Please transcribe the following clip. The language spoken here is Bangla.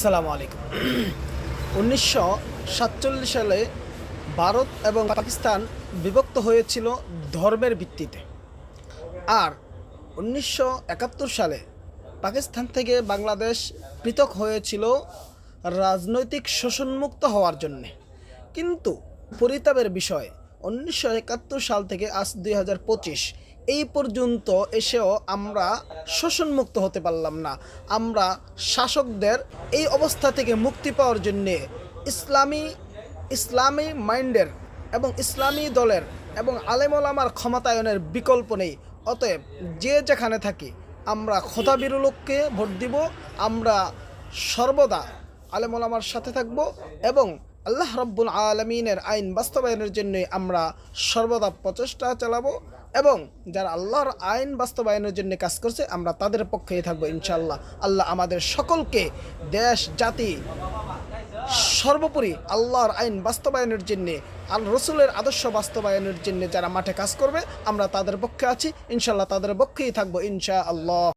আসসালামু আলাইকুম। 1947 সালে ভারত এবং পাকিস্তান বিভক্ত হয়েছিল ধর্মের ভিত্তিতে। আর 1971 সালে পাকিস্তান থেকে বাংলাদেশ পৃথক হয়েছিল রাজনৈতিক শোষণমুক্ত হওয়ার জন্যে। কিন্তু পরিতাপের বিষয়, 1971 সাল থেকে আজ 2025 এই পর্যন্ত এসেও আমরা শোষণমুক্ত হতে পারলাম না। আমরা শাসকদের এই অবস্থা থেকে মুক্তি পাওয়ার জন্যে ইসলামী মাইন্ডের এবং ইসলামী দলের এবং আলেম ওলামার ক্ষমতায়নের বিকল্প নেই। অতএব যে যেখানে থাকি আমরা খোদাবীর লোককে ভোট দিব। আমরা সর্বদা আলেম ওলামার সাথে থাকব এবং আল্লাহ রব্বুল আলমিনের আইন বাস্তবায়নের জন্য আমরা সর্বদা প্রচেষ্টা চালাবো এবং যারা আল্লাহর আইন বাস্তবায়নের জন্য কাজ করছে আমরা তাদের পক্ষেই থাকবো ইনশাআল্লাহ। আল্লাহ আমাদের সকলকে দেশ জাতি সর্বোপরি আল্লাহর আইন বাস্তবায়নের জন্যে রসুলের আদর্শ বাস্তবায়নের জন্য যারা মাঠে কাজ করবে আমরা তাদের পক্ষে আছি ইনশাআল্লাহ, তাদের পক্ষেই থাকবো ইনশাআল্লাহ।